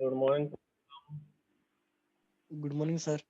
Good morning. Good morning sir.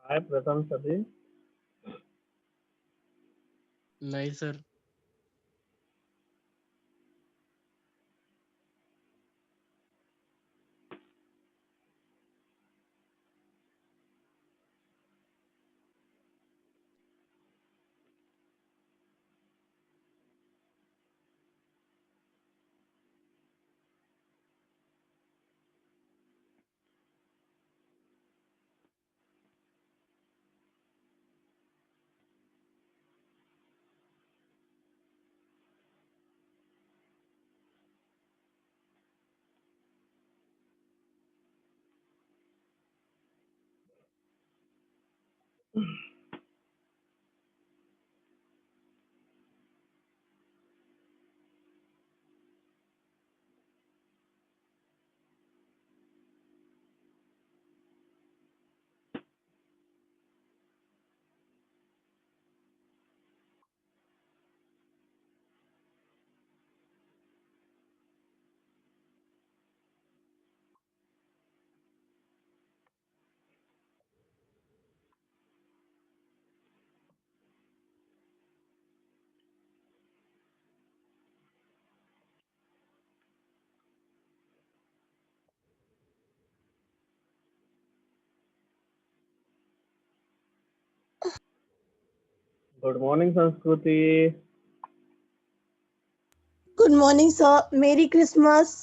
Hi Pratham सभी। नहीं sir. Good morning Sanskriti. Good morning sir, merry Christmas.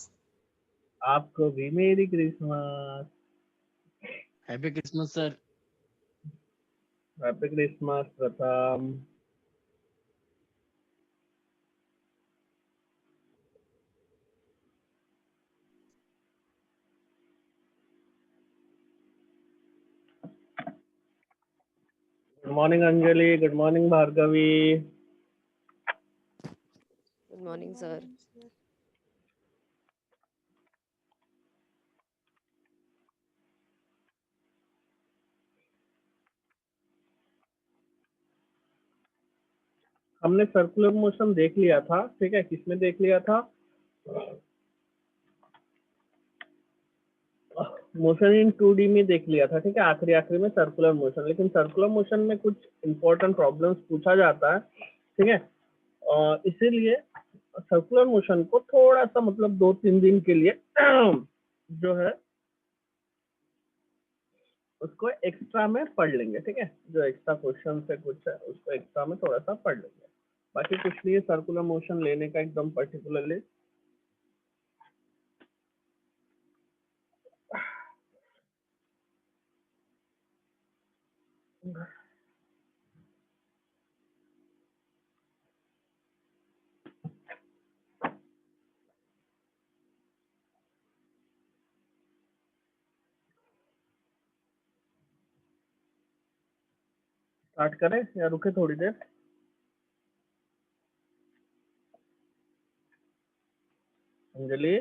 आपको भी merry Christmas. Happy Christmas sir. Happy Christmas Pratham. Good morning Anjali. Good morning Bhargavi. Good morning sir. हमने circular motion देख लिया था, ठीक है। किसमें देख लिया था? मोशन इन 2D में देख लिया था, ठीक है। आखिरी आखिरी में सर्कुलर मोशन। लेकिन सर्कुलर मोशन में कुछ इंपॉर्टेंट प्रॉब्लम्स पूछा जाता है, ठीक है। इसीलिए सर्कुलर मोशन को थोड़ा सा मतलब 2-3 दिन के लिए जो है उसको एक्स्ट्रा में पढ़ लेंगे, ठीक है। जो एक्स्ट्रा क्वेश्चन है कुछ है उसको एक्स्ट्रा में थोड़ा सा पढ़ लेंगे। बाकी कुछ नहीं है सर्कुलर मोशन लेने का एकदम पर्टिकुलरली। स्टार्ट करें या रुके थोड़ी देर? अंजलि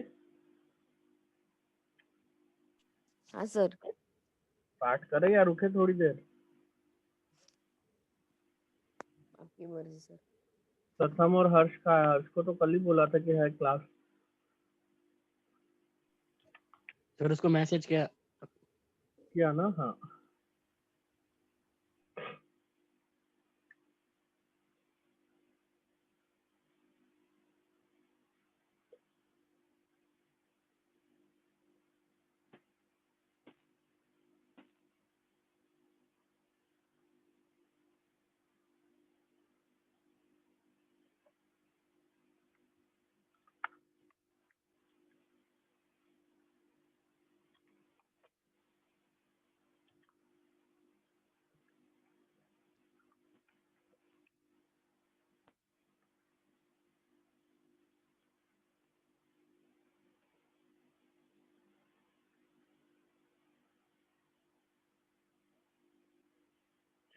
हाँ सर। स्टार्ट करें या रुके थोड़ी देर? आपकी मर्जी सर। प्रथम और हर्ष का है। हर्ष को तो कल ही बोला था कि है क्लास। सर उसको मैसेज किया ना? हाँ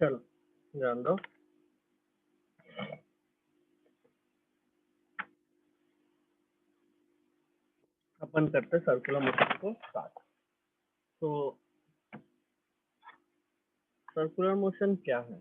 चलो ध्यान दो। अपन करते सर्कुलर मोशन को स्टार्ट। तो सर्कुलर मोशन क्या है?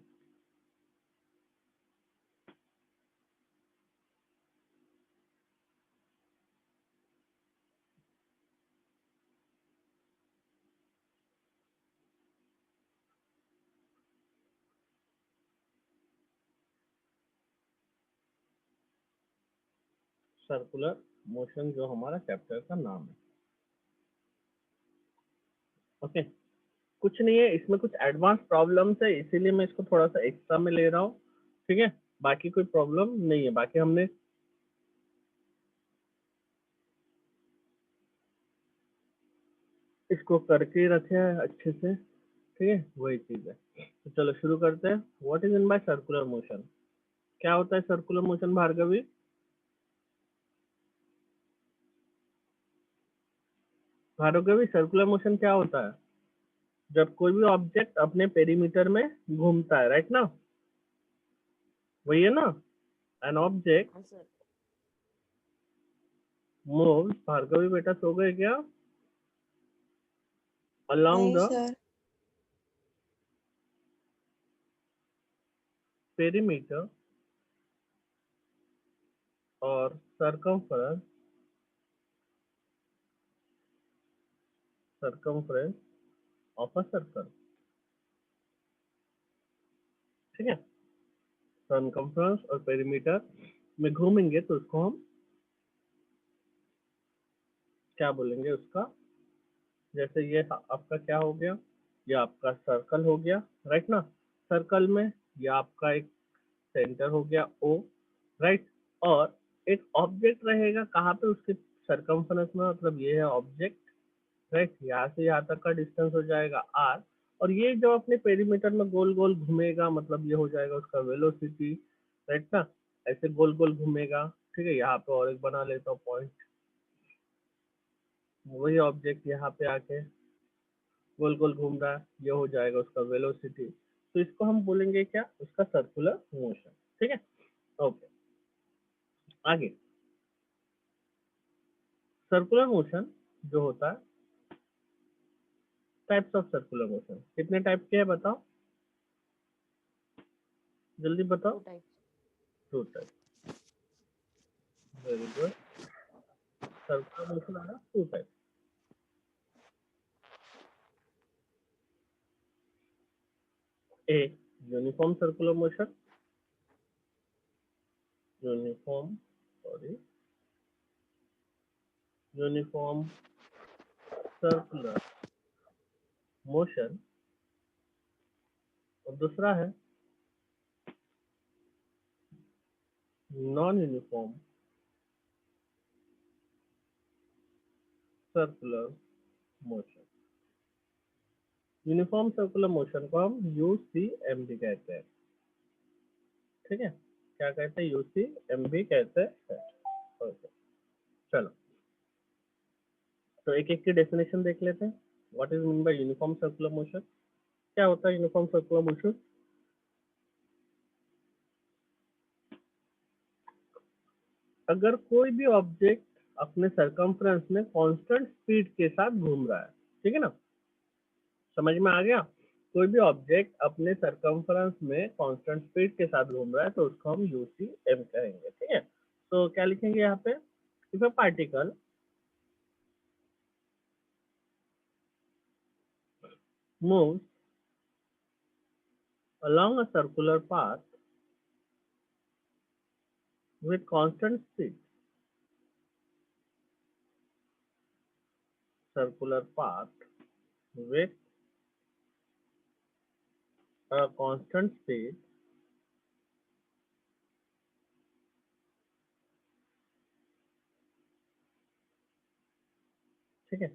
सर्कुलर मोशन जो हमारा चैप्टर का नाम है। ओके, कुछ नहीं है इसमें, कुछ एडवांस प्रॉब्लम्स है इसीलिए मैं इसको थोड़ा सा एक्स्ट्रा में ले रहा हूँ। ठीक है, बाकी कोई प्रॉब्लम नहीं है, बाकी हमने इसको करके रखे हैं अच्छे से। ठीक है, वही चीज है। तो चलो शुरू करते हैं। What is in by circular motion? क्या होता है circular motion Bhargavi? Bhargavi, circular motion क्या होता है? जब कोई भी ऑब्जेक्ट अपने पेरीमीटर में घूमता है, राइट ना? वही है ना? एन ऑब्जेक्ट हाँ सर। मूव्स, भार्गवी बेटा सो गए क्या? अलोंग नहीं द सर। पेरीमीटर और circumference of a circle। ठीक है, circumference और पेरीमीटर में घूमेंगे तो उसको हम क्या बोलेंगे उसका? जैसे ये आपका क्या हो गया, ये आपका सर्कल हो गया, राइट ना? सर्कल में ये आपका एक सेंटर हो गया ओ, राइट? और एक ऑब्जेक्ट रहेगा कहाँ पे? उसके सर्कमफ्रेंस में, मतलब ये है ऑब्जेक्ट, राइट? यहाँ से यहाँ तक का डिस्टेंस हो जाएगा आर, और ये जो अपने पेरीमीटर में गोल गोल घूमेगा, मतलब ये हो जाएगा उसका वेलोसिटी, राइट ना? ऐसे गोल गोल घूमेगा। ठीक है, यहाँ पे और एक बना लेता हूँ पॉइंट, वही ऑब्जेक्ट यहाँ पे आके गोल गोल घूम रहा है, ये हो जाएगा उसका वेलोसिटी। तो इसको हम बोलेंगे क्या? उसका सर्कुलर मोशन। ठीक है, ओके। आगे, सर्कुलर मोशन जो होता है, टाइप्स ऑफ सर्कुलर मोशन कितने टाइप के हैं बताओ, जल्दी बताओ। 2 types. 2 type, very good. Circular motion आया 2 type. A, uniform circular motion, uniform sorry uniform circular motion, और दूसरा है non uniform circular motion. Uniform circular motion को हम यूसीएम भी कहते हैं। ठीक है, क्या कहते हैं? यूसीएम भी कहते हैं। ओके, चलो तो एक एक की डेफिनेशन देख लेते हैं। What is mean by uniform circular motion? क्या होता है यूनिफॉर्म सर्कुलर मोशन? अगर कोई भी ऑब्जेक्ट अपने सरकमफ्रेंस में कांस्टेंट स्पीड के साथ घूम रहा है, ठीक है ना? समझ में आ गया? कोई भी ऑब्जेक्ट अपने सरकमफ्रेंस में कांस्टेंट स्पीड के साथ घूम रहा है तो उसको हम यूसीएम कहेंगे। ठीक है, तो क्या लिखेंगे यहाँ पे? If a particle moves along a circular path with constant speed, circular path with a constant speed, ठीक है,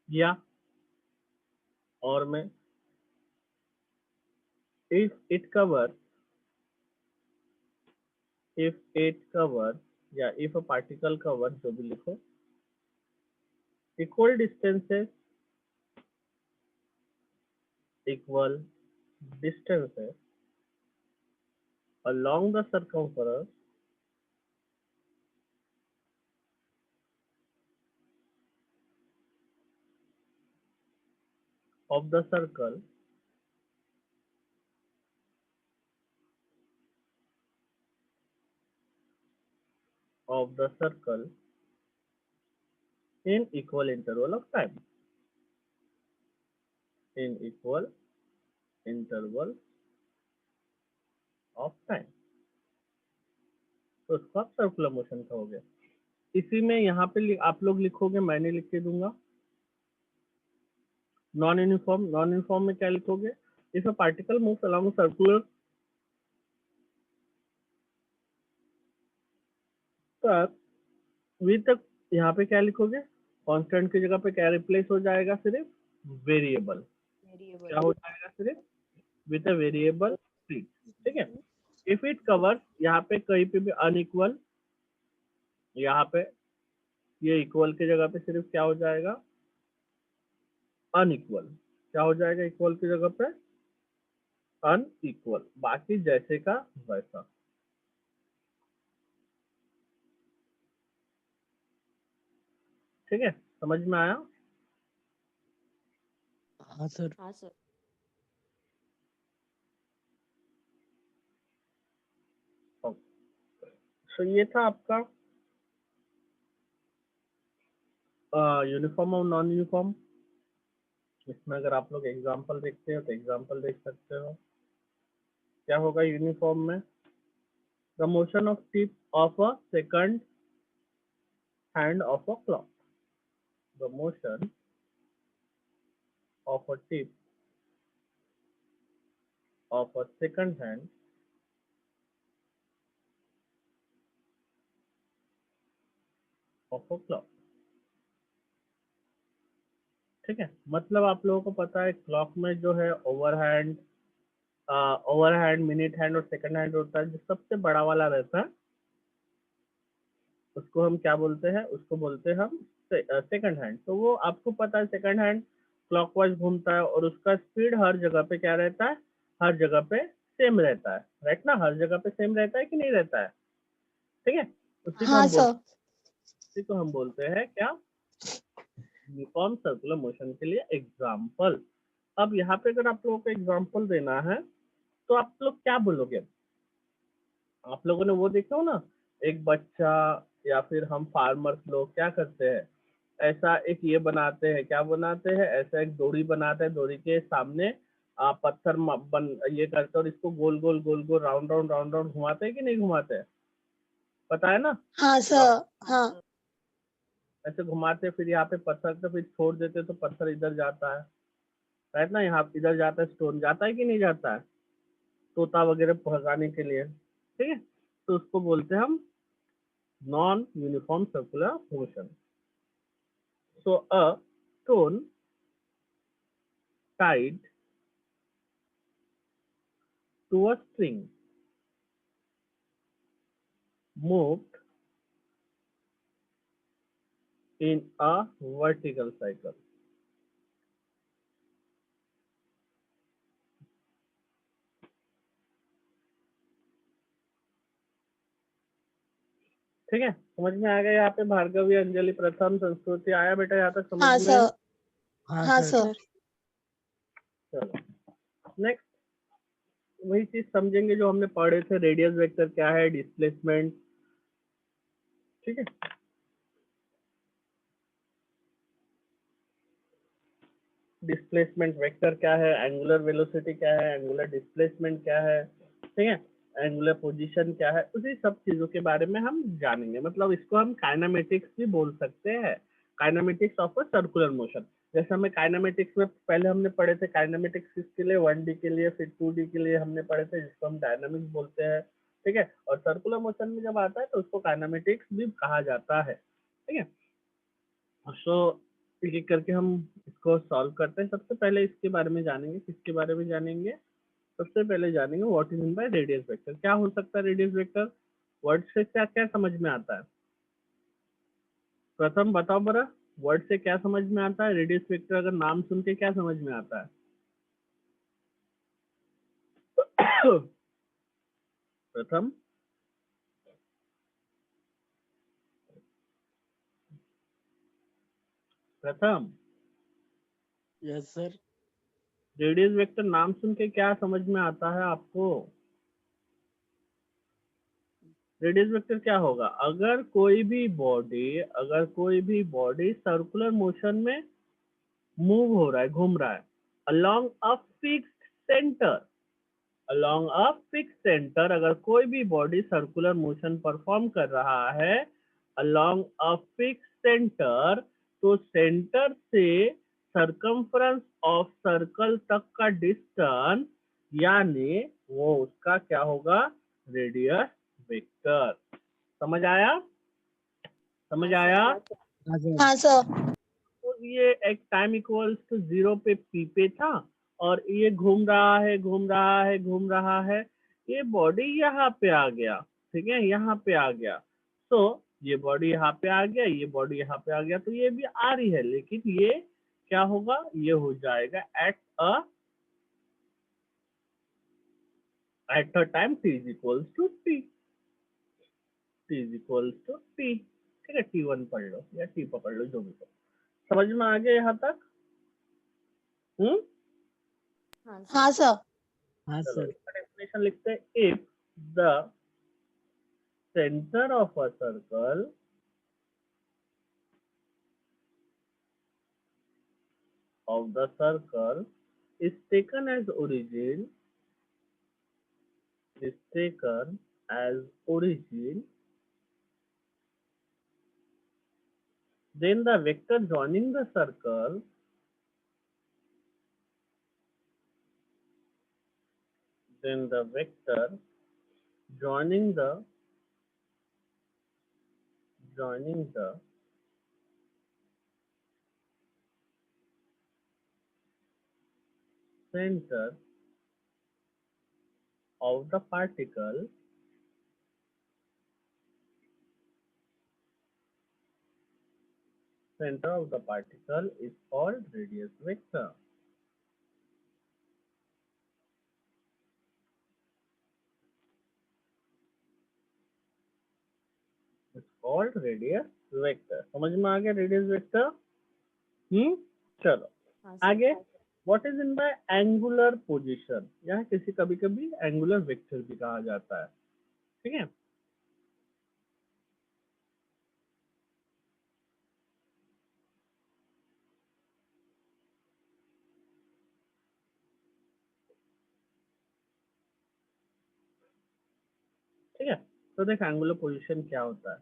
या और में if it covers या if a particle covers, जो भी लिखो, equal distances, equal distances along the circumference of the circle in equal interval of time. In equal interval of time. तो उसको आप सर्कुलर मोशन कहोगे। इसी में यहाँ पे आप लोग लिखोगे, मैंने लिख के दूंगा। नॉन यूनिफॉर्म में क्या लिखोगे? If a particle moves along circular path with, यहाँ पे क्या लिखोगे? कांस्टेंट की जगह पे क्या रिप्लेस हो जाएगा? सिर्फ वेरिएबल। क्या हो जाएगा? सिर्फ विद अ वेरिएबल स्पीड। ठीक है। इफ इट कवर्स, यहाँ पे कहीं पे भी अनइक्वल, यहाँ पे ये इक्वल की जगह पे सिर्फ क्या हो जाएगा? अनइक्वल। क्या हो जाएगा इक्वल की जगह पे? अनइक्वल। बाकी जैसे का वैसा। ठीक है, समझ में आया? हाँ सर। हाँ सर। तो ये था आपका यूनिफॉर्म और नॉन यूनिफॉर्म। इसमें अगर आप लोग एग्जांपल देखते हो तो एग्जांपल देख सकते हो। क्या होगा यूनिफॉर्म में? The motion of tip of a second hand of a clock. The motion of a tip of a second hand of a clock. ठीक है, मतलब आप लोगों को पता है क्लॉक में जो है ओवरहैंड मिनट हैंड और सेकंड हैंड होता है। जो सबसे बड़ा वाला रहता है उसको हम क्या बोलते हैं? उसको बोलते हैं हम सेकंड हैंड। तो वो आपको पता है सेकंड हैंड क्लॉकवाइज घूमता है और उसका स्पीड हर जगह पे क्या रहता है? हर जगह पे सेम रहता है, राइट ना? हर जगह पे सेम रहता है कि नहीं रहता है? ठीक है, हाँ सर। उसी को हम बोलते हैं क्या? यूनिफॉर्म सर्कुलर मोशन के लिए एग्जाम्पल। अब यहाँ पे अगर आप लोगों को एग्जाम्पल देना है तो आप लोग क्या बोलोगे? आप लोगों ने वो देखा हो ना, एक बच्चा या फिर हम फार्मर्स लोग क्या करते हैं? ऐसा एक ये बनाते हैं, क्या बनाते हैं? ऐसा एक डोरी बनाते हैं, डोरी के सामने पत्थर ये करते हैं और इसको गोल गोल गोल गोल राउंड राउंड घुमाते हैं कि नहीं घुमाते हैं? पता है ना? हाँ सर। हाँ। ऐसे घुमाते हैं, फिर यहाँ पे पत्थर तो फिर छोड़ देते हैं तो पत्थर इधर जाता है, राइट ना? यहाँ इधर जाता है, स्टोन जाता है कि नहीं जाता है? तोता वगैरह भगाने के लिए। ठीक है, तो उसको बोलते हैं हम non uniform circular motion. So a stone tied to a string moved in a vertical cycle. ठीक है, समझ में आ गया? यहाँ पे भार्गवी, अंजलि, प्रथम, संस्कृति आया बेटा यहाँ तक समझ हाँ में? सर। हाँ हाँ सर। सर। चलो नेक्स्ट वही चीज समझेंगे जो हमने पढ़े थे। रेडियस वेक्टर क्या है, डिस्प्लेसमेंट। ठीक है, डिस्प्लेसमेंट वेक्टर क्या है, एंगुलर वेलोसिटी क्या है, एंगुलर डिस्प्लेसमेंट क्या है, ठीक है, एंगुलर पोजीशन क्या है, उसी सब चीजों के बारे में हम जानेंगे। मतलब इसको हम काइनेमेटिक्स भी बोल सकते हैं, kinematics of a circular motion. जैसे हमें काइनेमेटिक्स में पहले हमने पढ़े थे, काइनेमेटिक्स किसके लिए? 1D के लिए, फिर 2D के लिए हमने पढ़े थे, जिसको हम डायनामिक्स बोलते हैं। ठीक है, और सर्कुलर मोशन में जब आता है तो उसको काइनेमेटिक्स भी कहा जाता है। ठीक है, सो एक एक करके हम इसको सॉल्व करते हैं। सबसे पहले इसके बारे में जानेंगे। किसके बारे में जानेंगे? सबसे पहले जानेंगे what is mean by radius vector. क्या हो सकता है रेडियस वेक्टर? वर्ड से क्या क्या समझ में आता है? प्रथम बताओ बरा, वर्ड से क्या समझ में आता है? रेडियस वेक्टर अगर नाम सुन के क्या समझ में आता है? प्रथम प्रथम यस सर। रेडियस वेक्टर नाम सुन के क्या समझ में आता है आपको? रेडियस वेक्टर क्या होगा? अगर कोई भी बॉडी सर्कुलर मोशन में मूव हो रहा है, घूम रहा है, अलोंग अ फिक्स्ड सेंटर, अगर कोई भी बॉडी सर्कुलर मोशन परफॉर्म कर रहा है अलोंग अ फिक्स्ड सेंटर, तो सेंटर से सरकमफ्रेंस ऑफ सर्कल तक का डिस्टेंस, यानी वो उसका क्या होगा? Radius vector. समझ आया? समझ हाँ आया? सर। हाँ सर। हाँ सर। तो ये एक टाइम इक्वल्स टू 0 पे पी पे था, और ये घूम रहा है, ये बॉडी यहाँ पे आ गया, ठीक है, यहाँ पे आ गया। तो ये बॉडी यहाँ पे आ गया, ये बॉडी यहाँ पे आ गया, तो ये भी आ रही है, लेकिन ये क्या होगा? ये हो जाएगा at a time t is equals to t, ठीक है, t1 पढ़ लो या t पकड़ लो, जो भी करो। समझ में आ गया यहाँ तक? हाँ सर। हाँ सर। हाँ चलो सर। इसका डेफिनेशन लिखते हैं। If the centre of a circle is taken as origin, then the vector joining the circle joining the center of the particle is called radius vector. It's called radius vector. समझ में आ गया radius vector? चलो हाँ sir. आगे, what is in by angular position, यह किसी कभी कभी एंगुलर वेक्टर भी कहा जाता है, ठीक है। ठीक है, तो देख एंगुलर पोजीशन क्या होता है,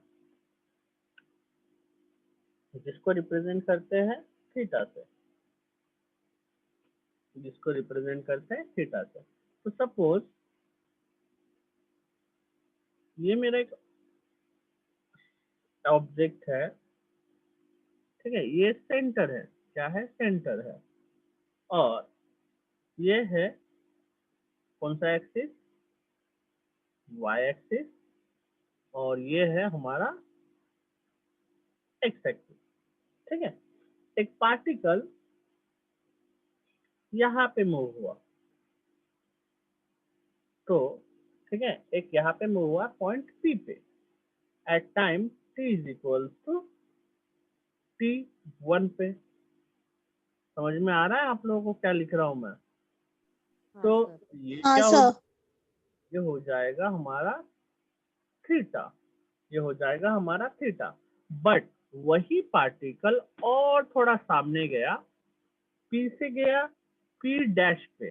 जिसको रिप्रेजेंट करते हैं थीटा से, तो सपोज ये मेरा एक ऑब्जेक्ट है, ठीक है, ये सेंटर है, क्या है? सेंटर है, और ये है कौन सा एक्सिस? वाई एक्सिस, और ये है हमारा एक्स एक्सिस, ठीक है। एक पार्टिकल यहाँ पे मूव हुआ, तो ठीक है, एक यहाँ पे मूव हुआ पॉइंट P पे, at time t is equal to t1 पे। समझ में आ रहा है आप लोगों को क्या लिख रहा हूं मैं? हाँ तो सर। ये हाँ क्या हो, सर। ये हो जाएगा हमारा थीटा, ये हो जाएगा हमारा थीटा। बट वही पार्टिकल और थोड़ा सामने गया, P से गया P डैश पे,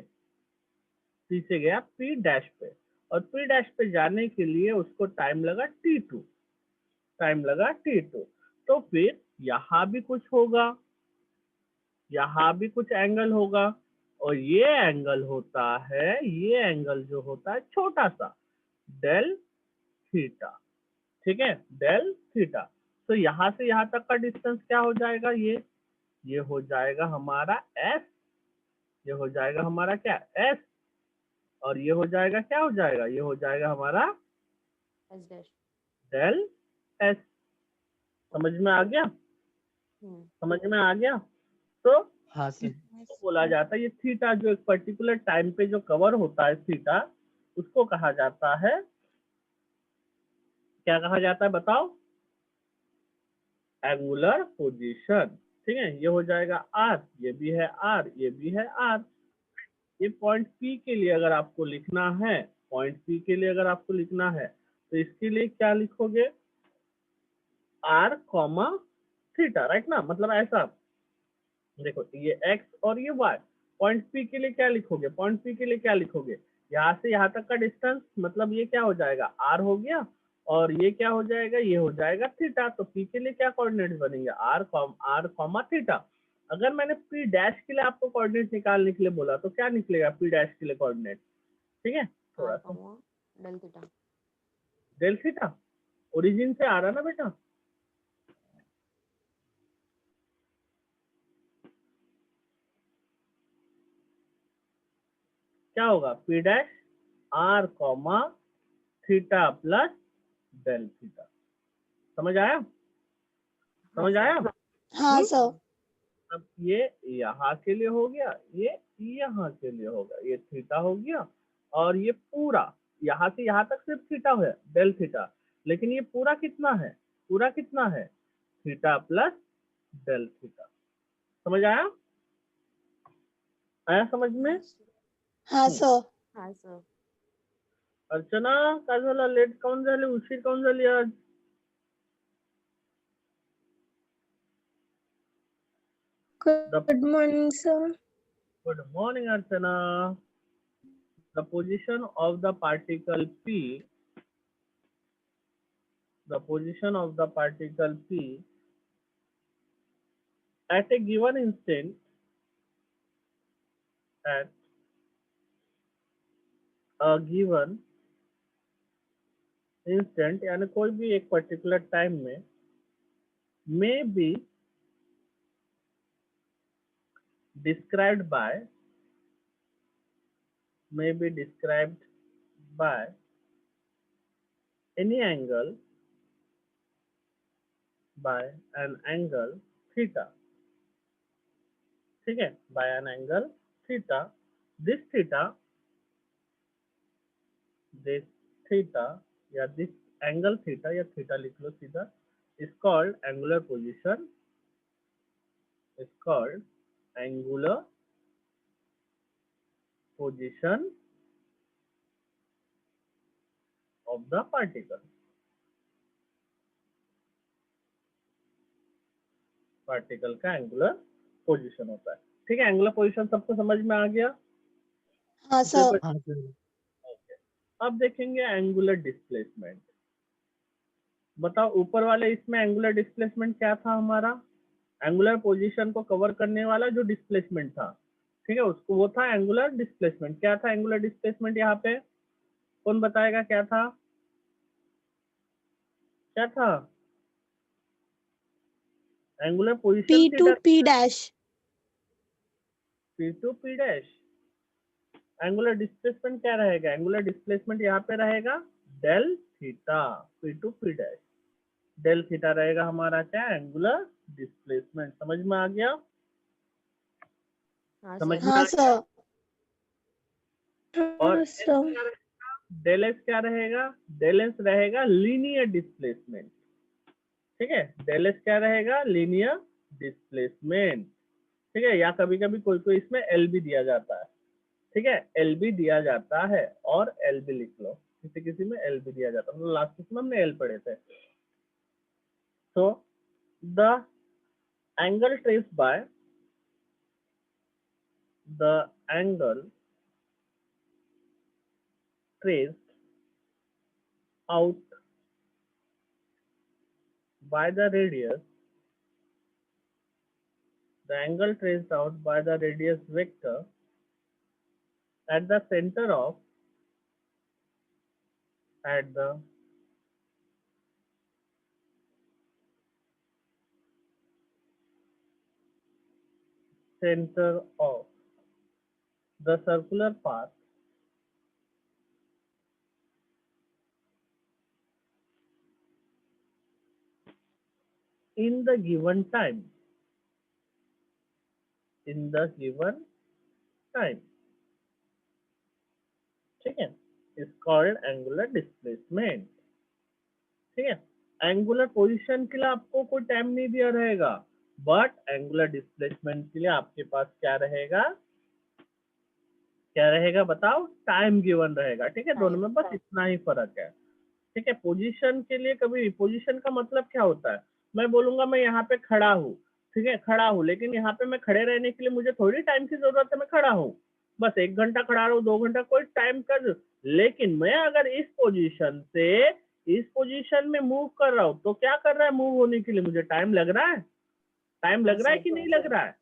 P से गया P डैश पे, और P डैश पे जाने के लिए उसको टाइम लगा T2, तो फिर यहाँ भी कुछ होगा, यहाँ भी कुछ एंगल होगा, और ये एंगल होता है, ये एंगल जो होता है छोटा सा डेल थीटा, ठीक है, डेल थीटा। तो यहाँ से यहाँ तक का डिस्टेंस क्या हो जाएगा? ये हो जाएगा हमारा s, ये हो जाएगा हमारा क्या? s, और ये हो जाएगा क्या हो जाएगा? ये हो जाएगा हमारा एस डैश। Del s। समझ में आ गया? समझ में आ गया? तो हाँ सर। इसको बोला जाता है, ये थीटा जो एक पर्टिकुलर टाइम पे जो कवर होता है थीटा, उसको कहा जाता है, क्या कहा जाता है बताओ? Angular position. ठीक है, ये हो जाएगा आर, ये भी है आर, ये भी है आर। ये पॉइंट पी के लिए अगर आपको लिखना है, पॉइंट पी के लिए अगर आपको लिखना है तो इसके लिए क्या लिखोगे? आर कॉमा थीटा, राइट ना? मतलब ऐसा देखो, ये एक्स और ये वाई। पॉइंट पी के लिए क्या लिखोगे? पॉइंट पी के लिए क्या लिखोगे? यहाँ से यहाँ तक का डिस्टेंस, मतलब ये क्या हो जाएगा? आर हो गया, और ये क्या हो जाएगा? ये हो जाएगा थीटा। तो पी के लिए क्या कोऑर्डिनेट बनेंगे? Are comma theta. अगर मैंने पी डैश के लिए आपको कोऑर्डिनेट निकालने के लिए बोला तो क्या निकलेगा पी डैश के लिए कोऑर्डिनेट? ठीक है, थोड़ा आर सा comma del theta. Del theta, origin से आ रहा ना बेटा? क्या होगा? P dash R comma theta plus del theta. समझ आया? हाँ समझ आया? सर। हाँ सर। अब ये यहाँ के लिए हो गया, ये यहाँ के लिए होगा, ये थीटा हो गया, और ये पूरा यहाँ से यहाँ तक सिर्फ थीटा है, डेल थीटा। लेकिन ये पूरा कितना है? पूरा कितना है? Theta plus del theta. समझ आया? आया समझ में? हाँ सर। हाँ सर। अर्चना, काय झालं? लेट काऊन झाली? उशीर काऊन झाली आज? Good morning, sir. Good morning, Archana. The position of the particle P, the position of the particle P at a given instant, at a given instant, यानी कोई भी एक पर्टिकुलर टाइम में, may be described by, may be described by any angle, by an angle theta. ठीक है, by an angle theta. This theta, this theta या this angle theta या theta लिख लो सीधा, is called angular position, is called angular position of the particle. Particle का angular position होता है। ठीक है, एंगुलर पोजीशन सबको समझ में आ गया? हाँ सर। हाँ सर। ओके, अब देखेंगे एंगुलर डिस्प्लेसमेंट। बताओ ऊपर वाले इसमें एंगुलर डिस्प्लेसमेंट क्या था हमारा? एंगुलर पोजीशन को कवर करने वाला जो डिस्प्लेसमेंट था, ठीक है, उसको वो था एंगुलर डिस्प्लेसमेंट। क्या था एंगुलर डिस्प्लेसमेंट? यहाँ पे कौन बताएगा क्या था? क्या था angular position? P to P dash. P to P dash. Angular displacement क्या रहेगा? एंगुलर डिस्प्लेसमेंट यहाँ पे रहेगा del theta, P to P dash. Del theta रहेगा हमारा क्या? Angular displacement. समझ में आ गया? हाँ समझ सर। में आ हाँ गया? सर। और हाँ सर। डेल एस क्या रहेगा? डेल एस रहेगा लीनियर डिस्प्लेसमेंट। ठीक है, डेल एस क्या रहेगा? Linear displacement. ठीक है, या कभी कभी कोई कोई इसमें एल भी दिया जाता है। ठीक है, एल भी दिया जाता है, और एल भी लिख लो, किसी किसी में एल भी दिया जाता है। मतलब लास्ट में हमने एल पढ़े थे। तो the angle trace by, the angle traced out by the radius, the angle traced out by the radius vector at the center of, at the center of the circular path in the given time, in the given time। ठीक है, is called angular displacement. ठीक है, angular position के लिए आपको कोई time नहीं दिया रहेगा, बट एंगुलर डिस्प्लेसमेंट के लिए आपके पास क्या रहेगा, क्या रहेगा बताओ, टाइम गिवन रहेगा। ठीक है, दोनों में बस इतना ही फर्क है। ठीक है, पोजीशन के लिए कभी, पोजीशन का मतलब क्या होता है, मैं बोलूंगा मैं यहाँ पे खड़ा हूँ, ठीक है खड़ा हूँ, लेकिन यहाँ पे मैं खड़े रहने के लिए मुझे थोड़ी टाइम की जरूरत है, मैं खड़ा हूँ बस 1 घंटा खड़ा रहूँ, 2 घंटा, कोई टाइम कर, लेकिन मैं अगर इस पोजीशन से इस पोजीशन में मूव कर रहा हूँ तो क्या कर रहा है, मूव होने के लिए मुझे टाइम लग रहा है, टाइम लग रहा है कि नहीं लग रहा है,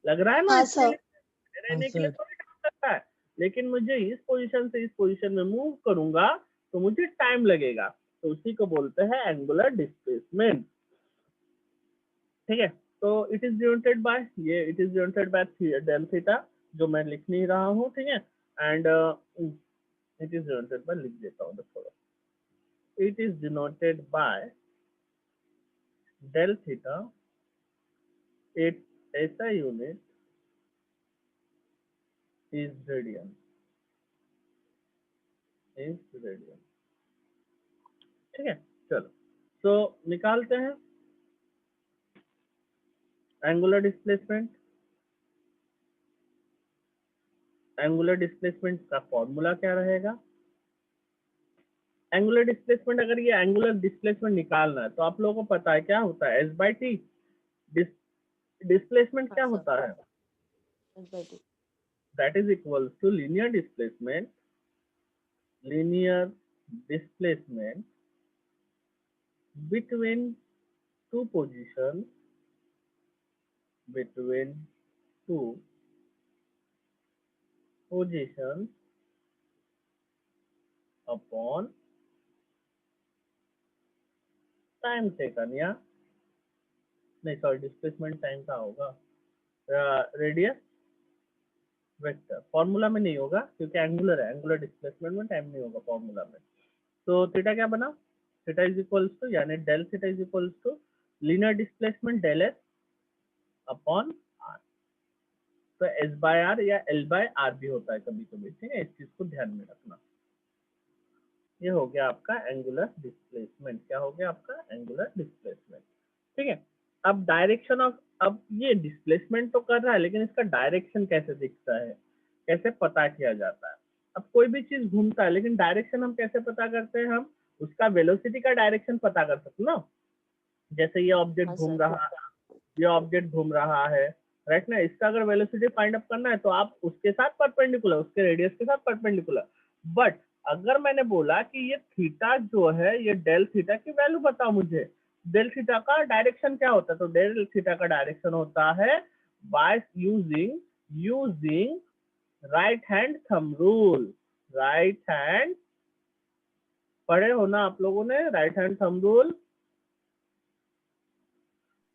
लग रहा है ना, हाँ इसके सर। लिए खड़े रहने के लिए सर। थोड़ी टाइम लगता है, लेकिन मुझे इस पोजीशन से इस पोजीशन में मूव करूंगा तो मुझे टाइम लगेगा, तो उसी को बोलते हैं एंगुलर डिस्प्लेसमेंट। ठीक है, तो इट इज डिनोटेड बाय, ये it is denoted by del theta, जो मैं लिख नहीं रहा हूँ, ठीक है, and it is denoted by, लिख देता हूँ थोड़ा, it is denoted by del theta, it ऐसा unit is radian, is radian. ठीक है, चलो तो निकालते हैं एंगुलर डिस्प्लेसमेंट। एंगुलर डिस्प्लेसमेंट का फॉर्मूला क्या रहेगा, एंगुलर डिस्प्लेसमेंट, अगर ये एंगुलर डिस्प्लेसमेंट निकालना है तो आप लोगों को पता है क्या होता है, s/t। डिस्प्लेसमेंट क्या होता है, S/T। That is equal to linear displacement, linear displacement between two positions, between two positions upon time taken, या नहीं सॉरी, डिस्प्लेसमेंट टाइम का होगा, रेडियस वेक्टर, फॉर्मूला में नहीं होगा क्योंकि एंगुलर है, एंगुलर डिस्प्लेसमेंट में टाइम नहीं होगा फॉर्मूला में। तो थीटा क्या बना, थीटा इज इक्वल्स टू, यानी del theta is equals to linear displacement del S upon R. तो एस बाय आर या एल बाय आर भी होता है कभी कभी, ठीक है, इस चीज को ध्यान में रखना। ये हो गया आपका एंगुलर डिस्प्लेसमेंट, क्या हो गया आपका एंगुलर डिस्प्लेसमेंट। ठीक है, अब डायरेक्शन ऑफ, अब ये डिस्प्लेसमेंट तो कर रहा है लेकिन इसका डायरेक्शन कैसे दिखता है, कैसे पता किया जाता है। अब कोई भी चीज घूमता है लेकिन डायरेक्शन हम कैसे पता करते हैं, हम उसका वेलोसिटी का डायरेक्शन पता कर सकते ना, जैसे ये ऑब्जेक्ट हाँ घूम सर। रहा है, ये ऑब्जेक्ट घूम रहा है, राइट ना, इसका अगर वेलोसिटी फाइंड अप करना है तो आप उसके साथ परपेंडिकुलर, उसके रेडियस के साथ परपेंडिकुलर, बट अगर मैंने बोला कि ये थीटा जो है, ये डेल थीटा की वैल्यू बताओ मुझे, डेल थीटा का डायरेक्शन क्या होता है, तो डेल थीटा का डायरेक्शन होता है by using right hand thumb rule, right hand, पढ़े हो ना आप लोगों ने राइट हैंड थंब रूल,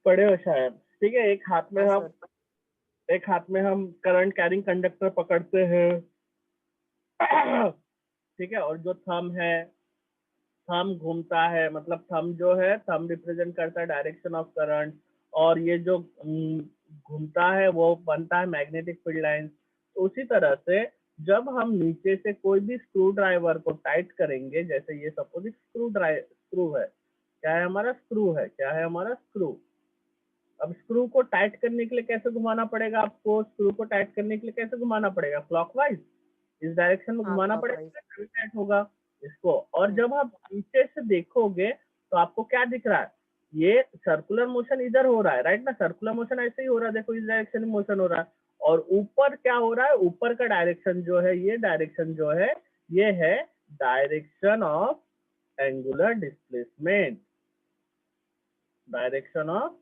पढ़े हो शायद। ठीक है, एक हाथ में हाँ हम, सर। एक हाथ में हम करंट कैरिंग कंडक्टर पकड़ते हैं, ठीक है, और जो थंब है, थंब घूमता है, मतलब थंब जो है, थंब रिप्रेजेंट करता है डायरेक्शन ऑफ करंट, और ये जो घूमता है वो बनता है मैग्नेटिक फील्ड लाइन। तो उसी तरह से जब हम नीचे से कोई भी स्क्रू ड्राइवर को टाइट करेंगे, जैसे ये सपोज स्क्रू है, क्या है हमारा, स्क्रू है, क्या है हमारा, स्क्रू। अब स्क्रू को टाइट करने के लिए कैसे घुमाना पड़ेगा आपको, स्क्रू को टाइट करने के लिए कैसे घुमाना पड़ेगा, क्लॉकवाइज, इस डायरेक्शन में हाँ, घुमाना clockwise। पड़ेगा, तभी टाइट होगा इसको। और जब आप नीचे से देखोगे तो आपको क्या दिख रहा है, ये सर्कुलर मोशन इधर हो रहा है, राइट ना, सर्कुलर मोशन ऐसे ही हो रहा है, देखो इस डायरेक्शन में मोशन हो रहा है, और ऊपर क्या हो रहा है, ऊपर का डायरेक्शन जो है, ये डायरेक्शन जो है, ये है direction of angular displacement, direction of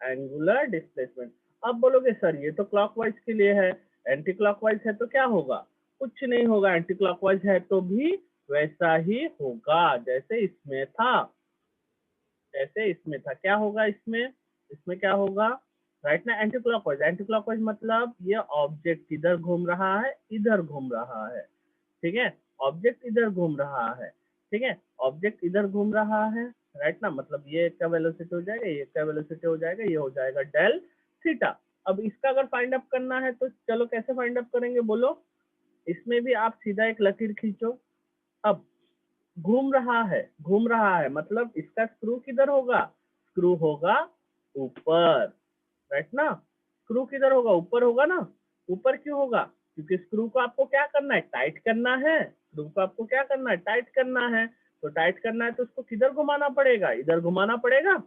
angular displacement. अब बोलोगे सर ये तो क्लॉकवाइज के लिए है, एंटी क्लॉकवाइज है तो क्या होगा, कुछ नहीं होगा, एंटी क्लॉकवाइज है तो भी वैसा ही होगा जैसे इसमें था, जैसे इसमें था। क्या होगा इसमें, इसमें क्या होगा, राइट ना, एंटी क्लॉकवाइज, एंटी क्लॉकवाइज मतलब ये ऑब्जेक्ट इधर घूम रहा है, इधर घूम रहा है, ठीक है, ऑब्जेक्ट इधर घूम रहा है, ठीक है, ऑब्जेक्ट इधर घूम रहा है, राइट ना, मतलब ये क्या वेलोसिटी हो जाएगा, ये क्या वेलोसिटी हो जाएगा, ये हो जाएगा डेल थीटा। अब इसका अगर फाइंड अप करना है तो चलो कैसे फाइंड अप करेंगे बोलो, इसमें भी आप सीधा एक लकीर खींचो, अब घूम रहा है मतलब इसका स्क्रू किधर होगा, स्क्रू होगा ऊपर, राइट ना। स्क्रू किधर होगा, ऊपर होगा ना। ऊपर क्यों होगा, क्योंकि स्क्रू को आपको क्या करना है, टाइट करना है। स्क्रू को आपको क्या करना है, टाइट करना है। तो टाइट करना है तो उसको किधर घुमाना पड़ेगा, इधर घुमाना पड़ेगा,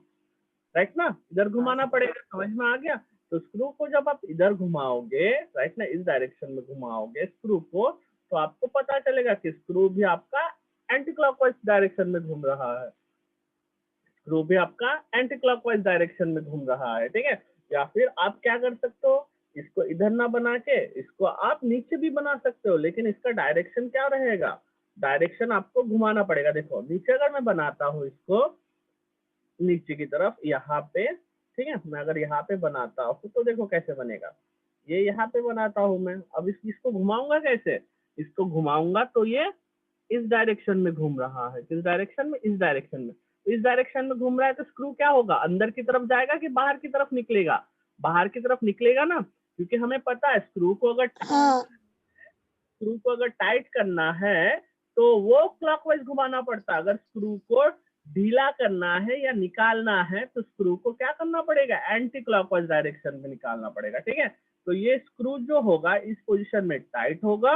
राइट ना, इधर घुमाना पड़ेगा। समझ में आ गया। तो स्क्रू को जब आप इधर घुमाओगे, राइट ना, इस डायरेक्शन में घुमाओगे स्क्रू को, तो आपको पता चलेगा कि स्क्रू भी आपका एंटी क्लॉकवाइज डायरेक्शन में घूम रहा है। स्क्रू भी आपका एंटी क्लॉकवाइज डायरेक्शन में घूम रहा है, ठीक है। या फिर आप क्या कर सकते हो, इसको इधर ना बना के इसको आप नीचे भी बना सकते हो, लेकिन इसका डायरेक्शन क्या रहेगा, डायरेक्शन आपको घुमाना पड़ेगा। देखो नीचे अगर मैं बनाता हूँ इसको नीचे की तरफ यहाँ पे, ठीक है, मैं अगर यहाँ पे बनाता हूँ तो देखो कैसे बनेगा। ये यहाँ पे बनाता हूँ मैं, अब इसको घुमाऊंगा कैसे, इसको घुमाऊंगा तो ये इस डायरेक्शन में घूम रहा है। किस डायरेक्शन में, इस डायरेक्शन में। तो इस डायरेक्शन में घूम रहा है तो स्क्रू क्या होगा, अंदर की तरफ जाएगा कि बाहर की तरफ निकलेगा, बाहर की तरफ निकलेगा ना, क्योंकि हमें पता है स्क्रू को हाँ अगर टाइट करना है तो वो क्लॉकवाइज घुमाना पड़ता है। अगर स्क्रू को ढीला करना है या निकालना है तो स्क्रू को क्या करना पड़ेगा, एंटी क्लॉकवाइज डायरेक्शन में निकालना पड़ेगा, ठीक है। तो ये स्क्रू जो होगा इस पोजीशन में टाइट होगा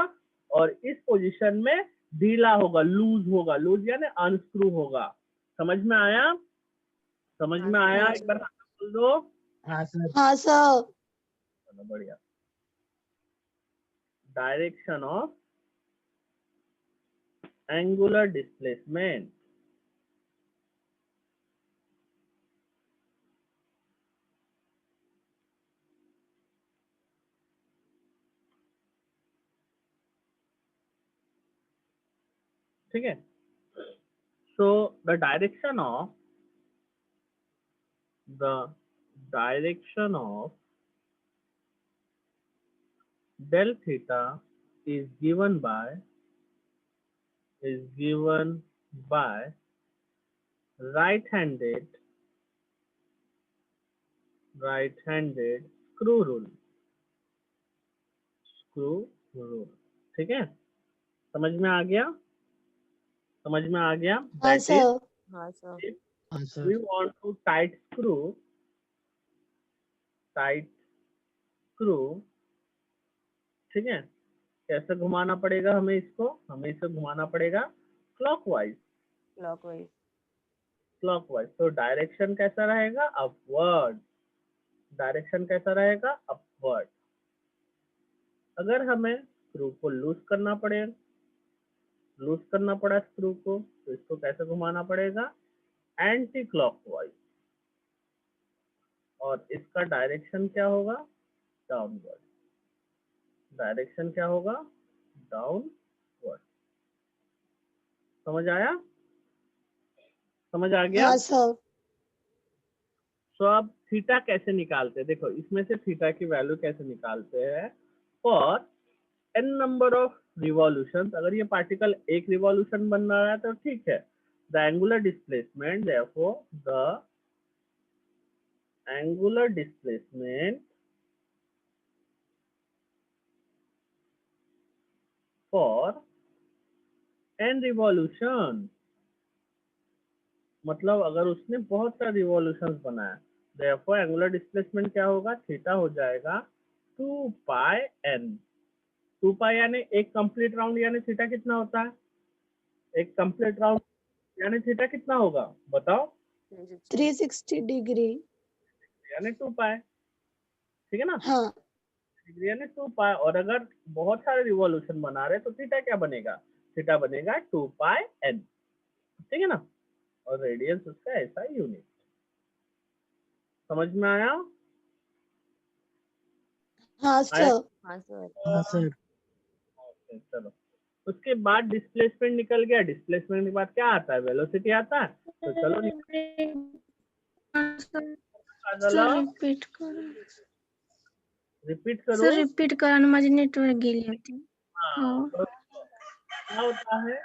और इस पोजीशन में ढीला होगा, लूज यानी अनस्क्रू होगा। समझ में आया, समझ में आया, एक बार बोल दो। हाँ सर। हाँ सर। चलो बढ़िया। डायरेक्शन ऑफ एंगुलर डिस्प्लेसमेंट, ठीक है। So the direction of del theta is given by right-handed screw rule, ठीक है। समझ में आ गया, समझ में आ गया। हाँ That is, सर। हाँ सर। if हाँ sir. we want to tight screw, ठीक है, कैसे घुमाना पड़ेगा हमें इसको, हमें इसे घुमाना पड़ेगा क्लॉकवाइज। क्लॉकवाइज। तो डायरेक्शन कैसा रहेगा, अपवर्ड। डायरेक्शन कैसा रहेगा, अपवर्ड। अगर हमें स्क्रू को लूज करना पड़ा स्क्रू को, तो इसको कैसे घुमाना पड़ेगा, एंटी क्लॉकवाइज। और इसका डायरेक्शन क्या होगा, डाउनवर्ड। डायरेक्शन क्या होगा, डाउनवर्ड। समझ आया, समझ आ गया। हाँ सर। तो अब थीटा कैसे निकालते हैं, देखो इसमें से थीटा की वैल्यू कैसे निकालते हैं। For n number of revolution, अगर ये पार्टिकल एक रिवॉल्यूशन बन रहा है तो ठीक है, the angular displacement, therefore the angular displacement for n revolution, मतलब अगर उसने बहुत सारे रिवॉल्यूशंस बनाया, देयरफॉर एंगुलर डिस्प्लेसमेंट क्या होगा, थीटा हो जाएगा 2 पाई n। 2 पाई यानी एक कंप्लीट राउंड, यानी थीटा कितना होता है, एक कंप्लीट राउंड यानी थीटा कितना होगा बताओ, 360 डिग्री। यानी 2 पाई, ठीक है ना, हाँ डिग्री यानी 2 पाई। और अगर बहुत सारे रिवॉल्यूशन बना रहे तो थीटा क्या बनेगा, थीटा बनेगा 2 पाई n, ठीक है ना। और रेडियंस उसका ऐसा यूनिट। समझ में आया, हाँ आया। सर। हाँ सर। हाँ सर। चलो उसके बाद डिस्प्लेसमेंट निकल गया, डिस्प्लेसमेंट के बाद क्या आता है, वेलोसिटी आता है। तो चलो रिपीट करो। सर रिपीट करा ना, माझे नेटवर्क गेली होती. हाँ, तो क्या होता है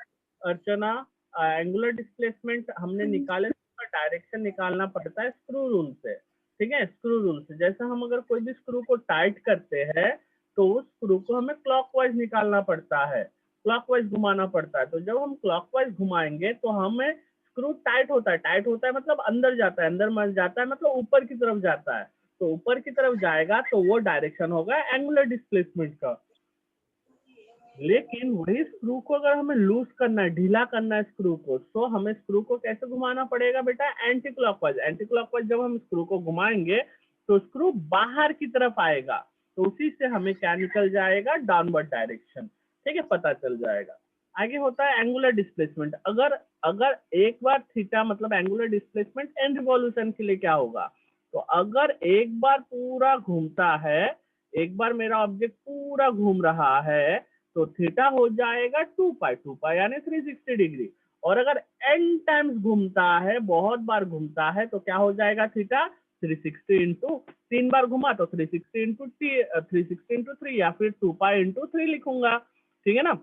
अर्चना, एंगुलर डिस्प्लेसमेंट हमने निकाले तो डायरेक्शन निकालना पड़ता है स्क्रू रूल से, ठीक है। स्क्रू रूल से जैसे हम अगर कोई भी स्क्रू को टाइट करते हैं तो उस स्क्रू को हमें क्लॉकवाइज निकालना पड़ता है। क्लॉकवाइज घुमाना पड़ता है। तो जब हम क्लॉकवाइज घुमाएंगे तो हमें स्क्रू टाइट होता है मतलब अंदर जाता है, अंदर मर जाता है मतलब ऊपर की तरफ जाता है। तो ऊपर की तरफ जाएगा तो वो डायरेक्शन होगा एंगुलर डिस्प्लेसमेंट का। लेकिन वही स्क्रू को अगर हमें लूज करना है, ढीला करना है स्क्रू को, तो हमें स्क्रू को कैसे घुमाना पड़ेगा बेटा? Anti clockwise. एंटी क्लॉकवाइज जब हम स्क्रू को घुमाएंगे तो स्क्रू बाहर की तरफ आएगा, तो उसी से हमें क्या निकल जाएगा? Downward direction. ठीक है, पता चल जाएगा। आगे होता है एंगुलर डिस्प्लेसमेंट। अगर एक बार थीटा मतलब एंगुलर डिस्प्लेसमेंट एंड रिवॉल्यूशन के लिए क्या होगा? तो अगर एक बार पूरा घूमता है, एक बार मेरा ऑब्जेक्ट पूरा घूम रहा है तो थीटा हो जाएगा 2 पाई यानी 360 डिग्री। और अगर n टाइम्स घूमता है, बहुत बार घूमता है, तो क्या हो जाएगा? थीटा 360 इंटू 3 बार घुमा तो 360 इंटू 3 या फिर 2 पाई इंटू 3 लिखूंगा। ठीक है ना?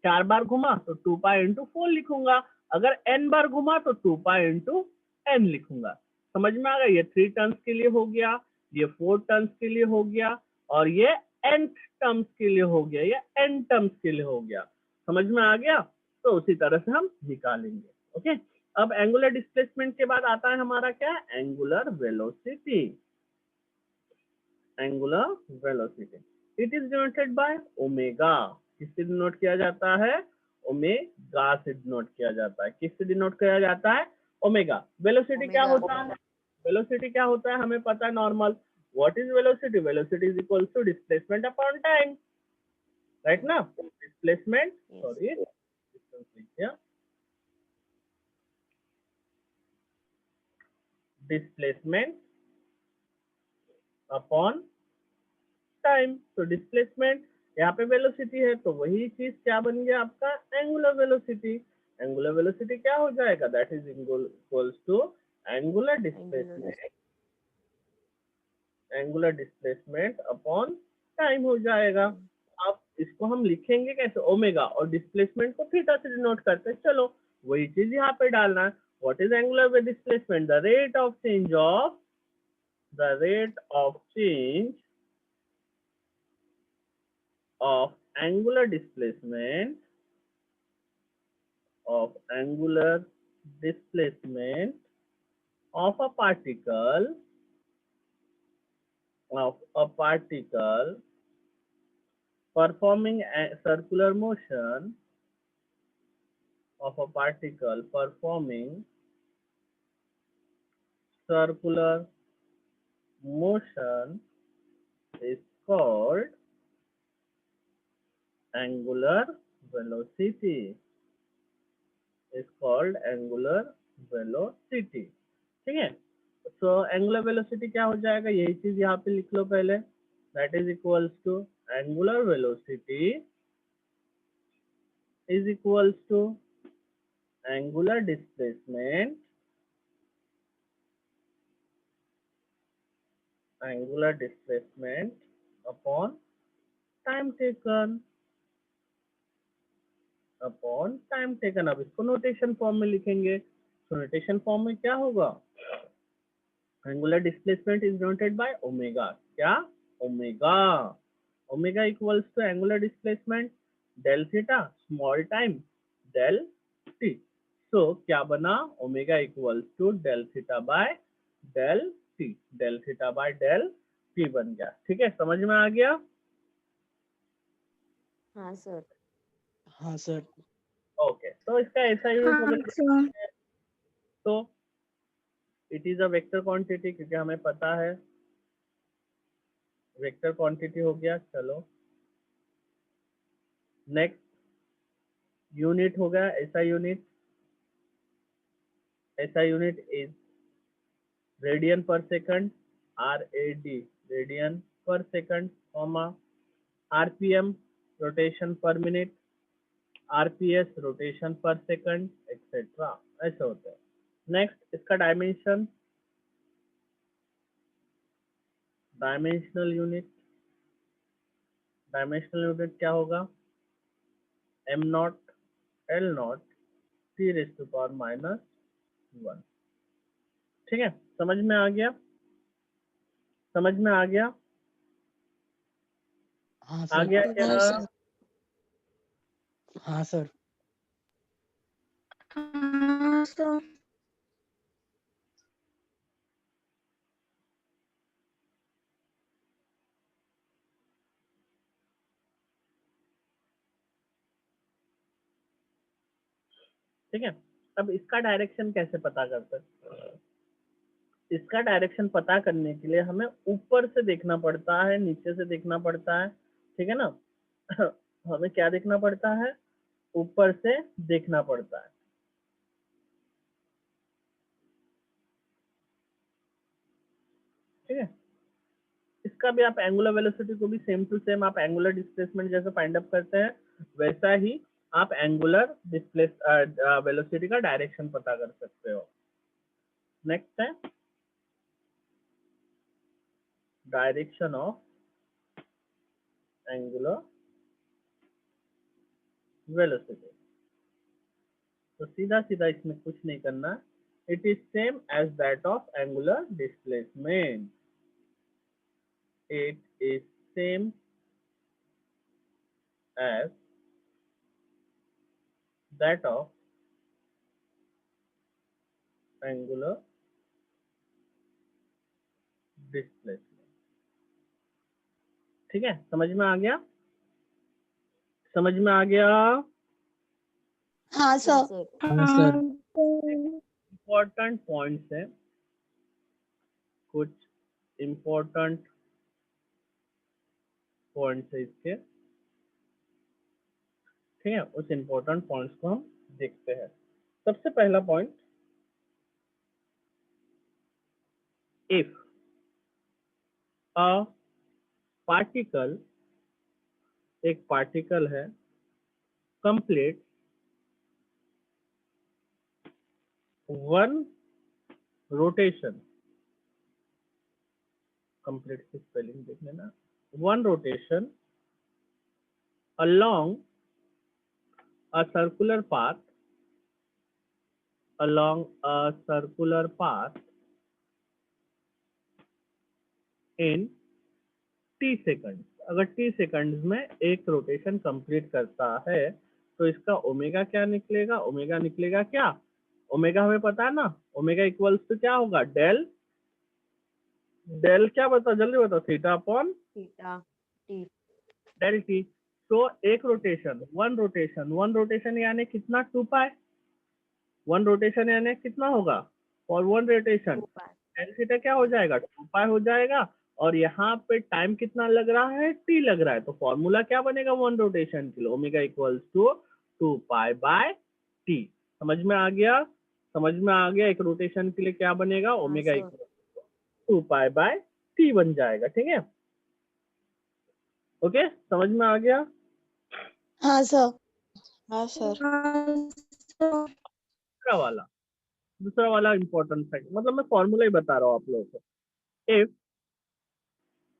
4 बार घुमा तो 2 पाई इंटू 4 लिखूंगा। अगर n बार घुमा तो 2 पाई इंटू n लिखूंगा। समझ में आ गया? ये 3 टर्म्स के लिए हो गया, ये 4 टर्म्स के लिए हो गया, और ये n टर्म्स के लिए हो गया, ये n टर्म्स के लिए हो गया। समझ में आ गया? तो उसी तरह से हम निकालेंगे। ओके, अब एंगुलर डिस्प्लेसमेंट के बाद आता है हमारा क्या? Angular velocity. Angular velocity it is denoted by omega. किससे डिनोट किया जाता है? ओमेगा से डिनोट किया जाता है। किससे डिनोट किया जाता है? ओमेगा। वेलोसिटी क्या ओमेगा। होता है? वेलोसिटी क्या होता है हमें पता है, normal. What is velocity? Velocity is equal to displacement upon time, right ना? Displacement, Yes. Sorry, displacement upon time. तो डिस्प्लेसमेंट यहाँ पे वेलोसिटी है, तो वही चीज क्या बन गया आपका? Angular velocity. एंगुलर वेलोसिटी क्या हो जाएगा? That is equals to angular displacement, angular displacement upon time हो जाएगा। अब इसको हम लिखेंगे कैसे? ओमेगा, और डिस्प्लेसमेंट को थीटा से डिनोट करते हैं। चलो वही चीज यहाँ पे डालना है। What is angular displacement? The rate of change of angular displacement of a particle performing a circular motion is called angular velocity. ठीक है? तो एंगुलर वेलोसिटी क्या हो जाएगा? यही चीज यहाँ पे लिख लो पहले। That is equals to angular velocity is equals to angular displacement upon time taken. अब इसको नोटेशन फॉर्म में लिखेंगे। तो नोटेशन फॉर्म में क्या होगा? Angular displacement is denoted by omega. क्या? Omega equals to angular displacement del theta small time del t. So क्या बना? Omega equals to del theta by del T, del theta by del t बन गया। ठीक है, समझ में आ गया? हाँ सर। हाँ सर। ओके, तो इसका ऐसा यूज हाँ सर। तो it is a vector quantity, क्योंकि हमें पता है वेक्टर क्वांटिटी हो गया। चलो नेक्स्ट यूनिट हो गया ऐसा यूनिट इज रेडियन पर सेकंड, RAD रेडियन पर सेकंड, कॉमा RPM रोटेशन पर मिनट, RPS रोटेशन पर सेकंड, एक्सेट्रा, ऐसे होता है। नेक्स्ट इसका डायमेंशन, डायमेंशनल यूनिट क्या होगा? m0 L0 T⁻⁻1। ठीक है, समझ में आ गया? हाँ आ सर। गया क्या? हाँ सर। हाँ सर। ठीक है, अब इसका डायरेक्शन कैसे पता करते हैं? इसका डायरेक्शन पता करने के लिए हमें ऊपर से देखना पड़ता है, नीचे से देखना पड़ता है, ठीक है ना। हमें क्या देखना पड़ता है? ऊपर से देखना पड़ता है। ठीक है, इसका भी आप एंगुलर वेलोसिटी को भी सेम टू सेम आप एंगुलर डिस्प्लेसमेंट जैसे फाइंड अप करते हैं, वैसा ही आप एंगुलर डिस्प्लेस वेलोसिटी का डायरेक्शन पता कर सकते हो। नेक्स्ट है डायरेक्शन ऑफ एंगुलर वेलोसिटी। तो सीधा सीधा इसमें कुछ नहीं करना, it is same as that of angular displacement. It is same as that of angular displacement. ठीक है, समझ में आ गया? समझ में आ गया? हाँ Yes, सर। sir. हाँ सर। इम्पोर्टेंट पॉइंट्स है, कुछ इम्पोर्टेंट पॉइंट्स है इसके। ठीक है, उस इम्पोर्टेंट पॉइंट्स को हम देखते हैं। सबसे पहला पॉइंट, इफ अ पार्टिकल, एक पार्टिकल है, कंप्लीट वन रोटेशन, कंप्लीट की स्पेलिंग देख लेना, one rotation along a circular path, along a circular path in t second. अगर t सेकंड्स में एक रोटेशन कंप्लीट करता है तो इसका ओमेगा क्या निकलेगा? ओमेगा निकलेगा क्या? ओमेगा हमें पता है ना, ओमेगा इक्वल्स टू क्या होगा? डेल, डेल क्या बता, जल्दी बताओ, theta upon Theta T. Del T. तो एक रोटेशन, वन रोटेशन यानी कितना? 2 पाई। वन रोटेशन यानी कितना होगा? For one rotation 2 pi. Del theta क्या हो जाएगा? 2 पाई हो जाएगा। और यहाँ पे टाइम कितना लग रहा है? टी लग रहा है। तो फॉर्मूला क्या बनेगा वन रोटेशन के लिए? Omega equals to 2 pi by T. समझ में आ गया? समझ में आ गया? एक रोटेशन के लिए क्या बनेगा? Omega sir. Equal 2 pi by T बन जाएगा। ठीक है, ओके, समझ में आ गया? हाँ सर। हाँ सर। दूसरा वाला इंपॉर्टेंट फैक्ट, मतलब मैं फॉर्मूला ही बता रहा हूँ आप लोगों को। If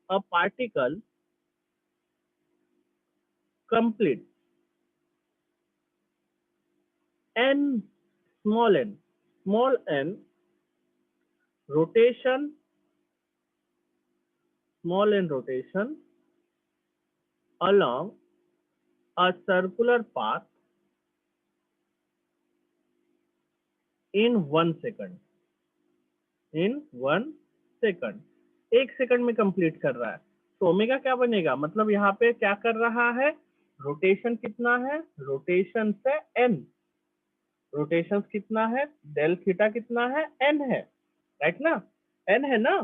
a particle complete n, small n rotation, small n rotation along a circular path in 1 second, in 1 second, एक सेकंड में कंप्लीट कर रहा है। तो ओमेगा क्या बनेगा? मतलब यहाँ पे क्या कर रहा है? रोटेशन कितना है? रोटेशन से n, रोटेशन कितना है? डेल थीटा कितना है? n है, राइट ना? n है ना?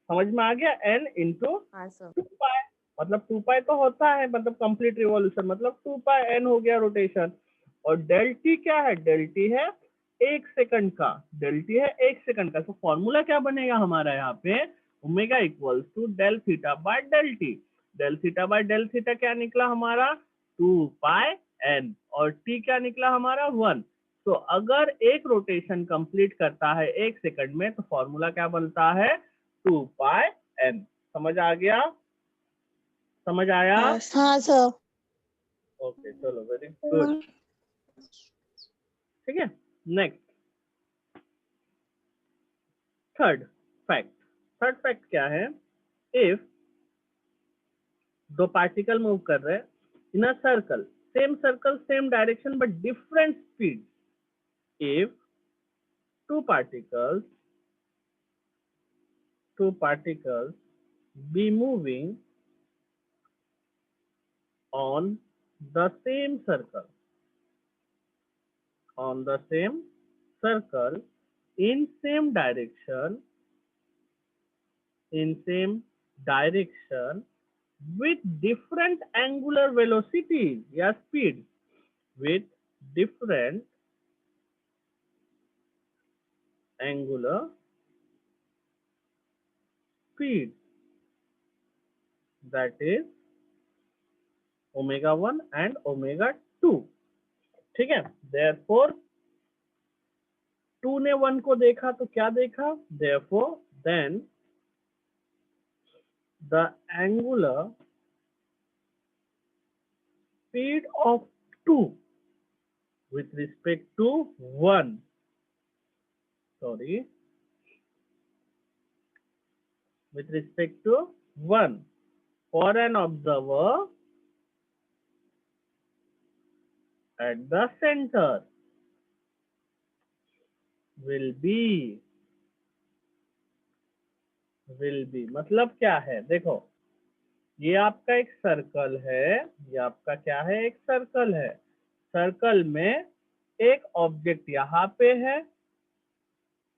समझ में आ गया? n इंटू हाँ sir. 2 पाई, मतलब 2 पाई तो होता है, मतलब कंप्लीट रिवॉल्यूशन, मतलब 2 पाई n हो गया रोटेशन। और डेल टी क्या है? डेल टी है एक सेकंड का, डेल टी है एक सेकंड का। तो फॉर्मूला क्या बनेगा हमारा यहाँ पे? Omega equals to del theta by del T. Del theta by del theta क्या निकला हमारा? 2 पाई n। और t क्या निकला हमारा? 1। तो अगर एक रोटेशन कंप्लीट करता है एक सेकंड में तो फॉर्मूला क्या बनता है? 2 पाई n। समझ आ गया? समझ आया? हाँ सर। ओके, चलो, वेरी गुड। ठीक है, next, third fact. Third fact क्या है? इफ दो पार्टिकल मूव कर रहे हैं in a circle, same circle, same direction, but different speeds. If two particles be moving on the same circle, in same direction with different angular velocities या speeds, with different angular speeds, that is omega 1 and omega 2. ठीक है, therefore 2 ने 1 को देखा तो क्या देखा, therefore then the angular speed of 2 with respect to 1, with respect to 1 for an observer at the center will be मतलब क्या है, देखो ये आपका एक सर्कल है, ये आपका क्या है, एक सर्कल है, सर्कल में एक ऑब्जेक्ट यहाँ पे है,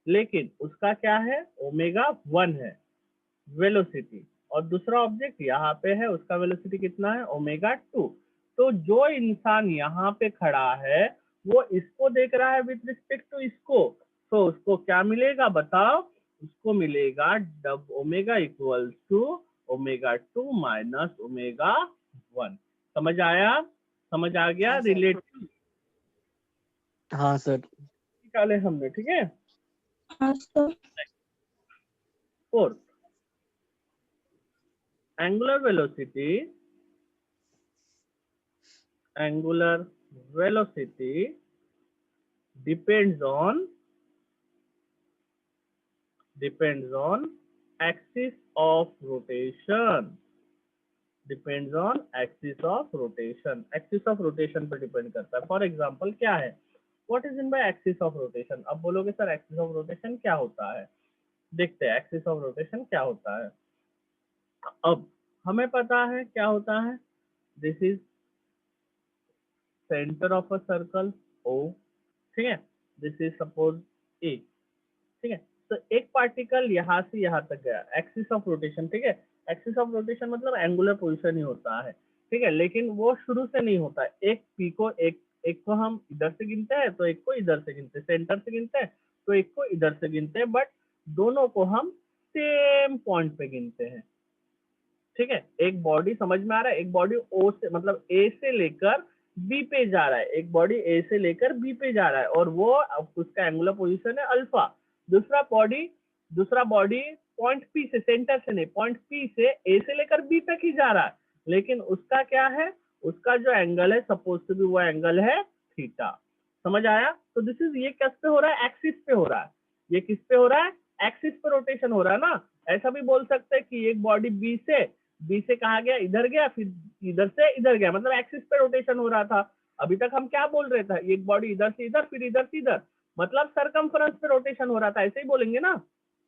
लेकिन उसका क्या है, ओमेगा 1 है वेलोसिटी, और दूसरा ऑब्जेक्ट यहाँ पे है, उसका वेलोसिटी कितना है, ओमेगा 2। तो जो इंसान यहाँ पे खड़ा है वो इसको देख रहा है विथ रिस्पेक्ट टू इसको, तो उसको क्या मिलेगा बताओ, उसको मिलेगा omega equals to omega 2 minus omega 1। समझ आया, समझ आ गया, हाँ, सर। रिलेटिव हाँ सर। निकाले हमने, ठीक है। हाँ sir. Fourth, angular velocity depends on axis of rotation, axis of rotation पर डिपेंड करता है। फॉर एग्जाम्पल क्या है, what is in by Axis of rotation. अब बोलोगे सर एक्सिस ऑफ रोटेशन क्या होता है, देखते हैं एक्सिस ऑफ रोटेशन क्या होता है। अब हमें पता है क्या होता है, this is centre of a circle O, ठीक है, दिस इज सपोज A, ठीक है। तो एक पार्टिकल यहाँ से यहाँ तक गया, एक्सिस ऑफ रोटेशन, ठीक है। एक्सिस ऑफ रोटेशन मतलब एंगुलर पोजीशन ही होता है, ठीक है, लेकिन वो शुरू से नहीं होता है। एक पी को एक को हम इधर से गिनते हैं, तो एक को इधर से गिनते हैं, सेंटर से गिनते हैं तो एक को इधर से गिनते हैं, बट दोनों को हम सेम पॉइंट पे गिनते हैं, ठीक है। एक बॉडी समझ में आ रहा है, एक बॉडी ओ से मतलब ए से लेकर बी पे जा रहा है, एक बॉडी ए से लेकर बी पे जा रहा है, और वो उसका एंगुलर पोजीशन है अल्फा। दूसरा बॉडी पॉइंट पी से, सेंटर से नहीं, पॉइंट पी से ए से लेकर बी तक ही जा रहा है, लेकिन उसका क्या है, उसका जो एंगल है सपोज टू बी वो एंगल है थीटा। समझ आया। तो दिस इज, ये किस पे हो रहा है, एक्सिस पे हो रहा है। ये किस पे हो रहा है, एक्सिस पे रोटेशन हो रहा है ना। ऐसा भी बोल सकते हैं कि एक बॉडी बी से कहा गया, इधर गया, फिर इधर से इधर गया, मतलब एक्सिस पे रोटेशन हो रहा था। अभी तक हम क्या बोल रहे थे, एक बॉडी इधर से इधर, फिर इधर से इधर, मतलब सरकमफ्रेंस पे रोटेशन हो रहा था। ऐसे ही बोलेंगे ना,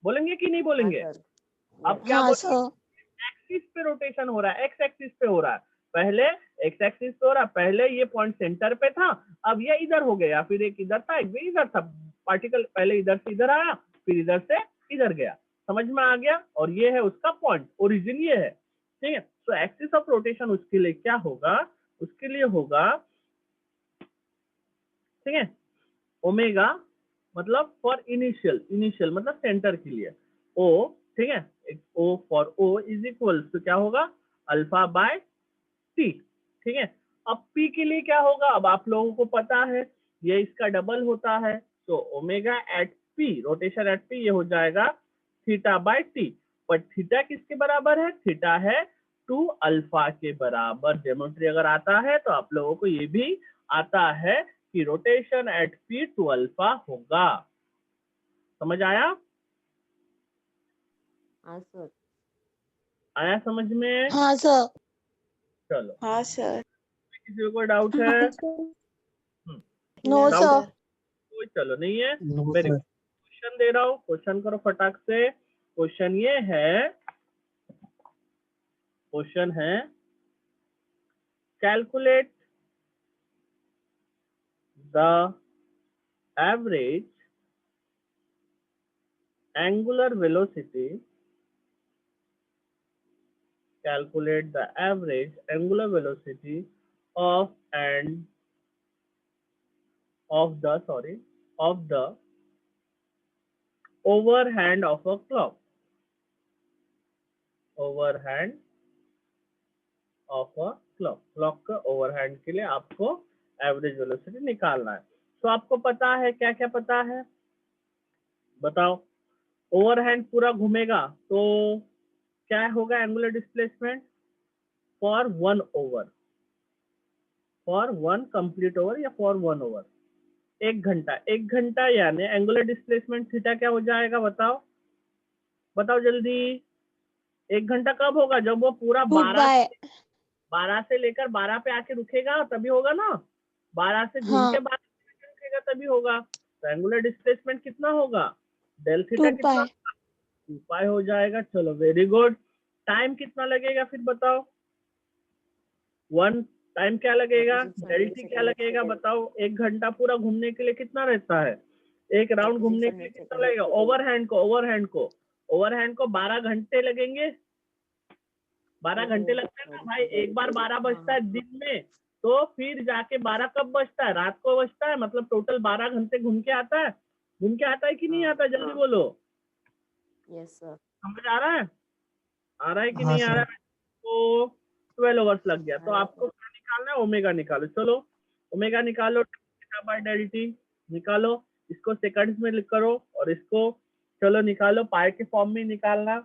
बोलेंगे कि नहीं बोलेंगे। हाँ, सर। अब क्या हाँ बोलेंगे, सर। एक्सिस पे रोटेशन हो रहा है, एक्स एक्सिस पे हो रहा है। पहले एक्स एक्सिस पे हो रहा है, पहले ये पॉइंट सेंटर पे था, अब ये इधर हो गया, फिर एक इधर था, एक भी इधर था। पार्टिकल पहले इधर से इधर आया, फिर इधर से इधर गया। समझ में आ गया। और ये है उसका पॉइंट, ओरिजिन ये है, ठीक है। तो एक्सिस ऑफ रोटेशन उसके लिए क्या होगा, उसके लिए होगा, ठीक है, ओमेगा मतलब फॉर इनिशियल मतलब सेंटर के लिए, ओ, ठीक है, O for O is equal to क्या होगा, अल्फा बाय टी, ठीक है। अब पी के लिए क्या होगा, अब आप लोगों को पता है ये इसका डबल होता है, तो omega eight P, rotation eight P, ये हो जाएगा थीटा बाय टी। पर थीटा किसके बराबर है, थीटा है 2 अल्फा के बराबर। ज्योमेट्री अगर आता है तो आप लोगों को ये भी आता है कि रोटेशन एट पी 2 अल्फा होगा। समझ आया। हाँ सर। आया समझ में। हाँ सर। चलो हाँ सर। किसी को कोई डाउट है? No doubt sir. कोई चलो नहीं है। No very sir. Good. Question दे रहा हूँ, क्वेश्चन करो फटाक से। क्वेश्चन ये है, क्वेश्चन है calculate the average angular velocity, calculate the average angular velocity of the overhand of a clock. overhand of a clock. clock का overhand के लिए आपको एवरेज वेलोसिटी निकालना है। तो आपको पता है, क्या क्या पता है बताओ। ओवरहैंड पूरा घूमेगा तो क्या होगा angular displacement for 1 over, for 1 complete over या फॉर 1 ओवर। 1 घंटा यानी एंगुलर डिस्प्लेसमेंट थीटा क्या हो जाएगा बताओ, बताओ जल्दी। 1 घंटा कब होगा, जब वो पूरा 12 से लेकर 12 पे आके रुकेगा तभी होगा ना। 12 से घूम हाँ। के 12 पे रुकेगा तभी होगा। तो एंगुलर डिस्प्लेसमेंट कितना होगा, डेल थीटा 2 कितना, पाई। 2 पाई हो जाएगा। चलो वेरी गुड। टाइम कितना लगेगा फिर बताओ, 1 टाइम क्या लगेगा, 36 डेल टी क्या लगेगा बताओ। 1 घंटा पूरा घूमने के लिए कितना रहता है, एक राउंड घूमने के लिए कितना लगेगा। ओवरहैंड को 12 घंटे लगेंगे। 12 घंटे लगते हैं ना भाई, एक बार 12 बजता है दिन में, तो फिर जाके 12 कब बजता है, रात को बजता है। मतलब टोटल 12 घंटे घूम के आता है कि नहीं आता, जल्दी बोलो। Yes sir. समझ आ रहा है कि हाँ नहीं आ रहा सर। है। तो 12 आवर्स लग गया। तो आपको क्या निकालना है, ओमेगा निकालो। चलो ओमेगा निकालो, बाय डेल टी निकालो। इसको सेकंड्स में लिख करो और इसको चलो निकालो पाई के फॉर्म में निकालना।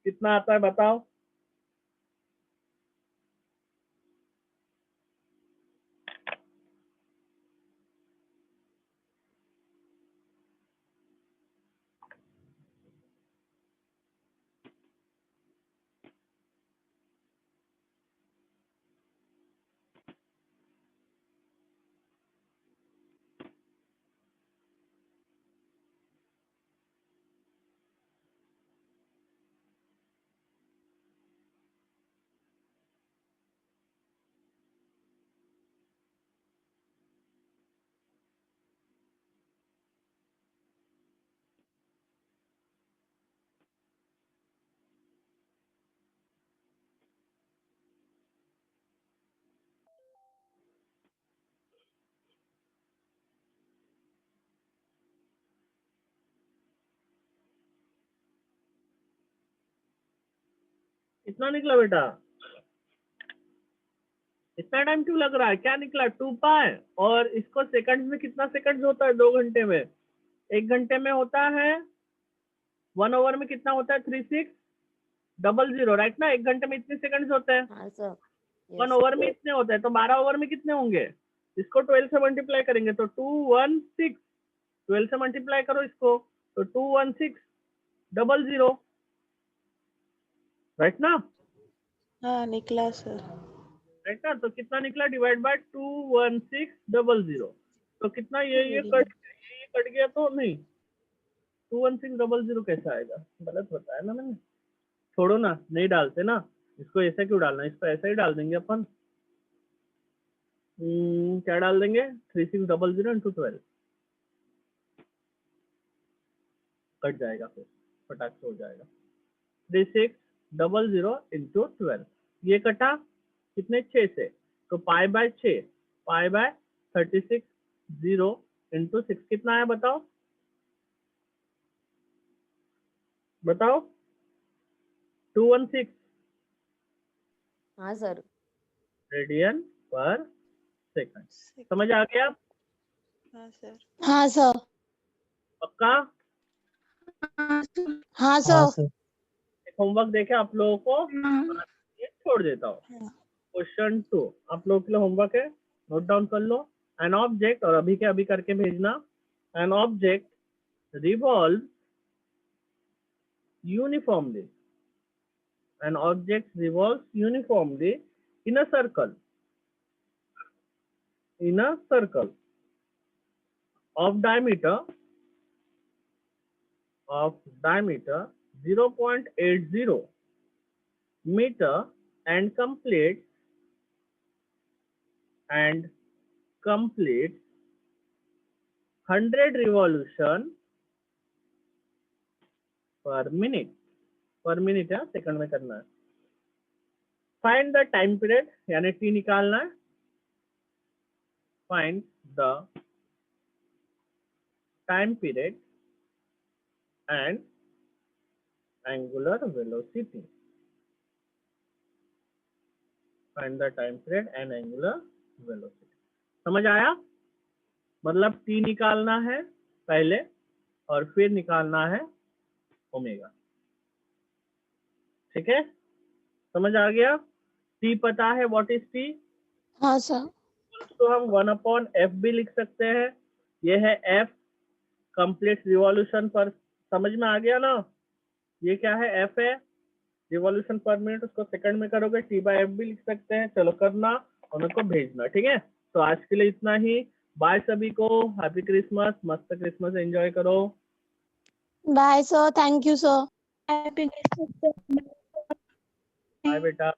कितना आता है बताओ। इतना निकला बेटा, इतना टाइम क्यों लग रहा है, क्या निकला 2 पाई। और इसको सेकंड में कितना सेकंड होता है 2 घंटे में, 1 घंटे में होता है 1 ओवर में कितना होता है 3600 राइट ना। 1 घंटे में इतने सेकंड्स होते हैं, हाँ सर। 1 ओवर में इतने होते हैं, तो 12 ओवर में कितने होंगे। इसको 12 से मल्टीप्लाई करेंगे तो 216, 12 से मल्टीप्लाई करो इसको तो 21600 राइट ना। हाँ निकला सर। राइट ना, तो कितना निकला, डिवाइड बाय 21600। तो कितना ये कट गया तो नहीं, 21600 कैसे आएगा, गलत बताया ना मैंने। छोड़ो ना, नहीं डालते ना, इसको ऐसे क्यों डालना, इसको ऐसे ही डाल देंगे अपन। क्या डाल देंगे 3600 इंटू 12, कट जाएगा फिर फटाक से हो जाएगा। 3600 इंटू 12, ये कटा कितने 6 से, तो pi by 6, pi by 36 into 6 कितना आया बताओ, बताओ 216 हाँ सर। रेडियन पर सेकंड। समझ आ गया। हाँ सर। हाँ सर। पक्का। हाँ सर। हाँ हाँ सर। सर। होमवर्क देखे आप लोगों को, हाँ। ये छोड़ देता हूँ। हाँ। क्वेश्चन 2 आप लोगों के लिए होमवर्क है, नोट डाउन कर लो। एन ऑब्जेक्ट, और अभी के अभी करके भेजना। An object revolve uniformly, an object revolves uniformly in a circle in a circle of diameter 0.80 meter and completes 100 revolution per minute या सेकंड में करना है। फाइंड द टाइम पीरियड यानी टी निकालना है। Find the time period and angular velocity. Find the time period and angular velocity. समझ आया? मतलब टी निकालना है पहले और फिर निकालना है ओमेगा। ठीक है, समझ आ गया? टी पता है व्हाट इज टी? हाँ सर। तो हम 1/f भी लिख सकते हैं। ये है f कंप्लीट रिवॉल्यूशन पर। समझ में आ गया ना? ये क्या है? f है रिवॉल्यूशन पर मिनट, उसको सेकंड में करोगे t/f भी लिख सकते हैं। चलो करना और मेरे को भेजना। ठीक है, तो आज के लिए इतना ही। बाय सभी को, हैप्पी क्रिसमस, मस्त क्रिसमस एंजॉय करो। Bye sir, thank you sir. Happy Christmas. Bye बेटा।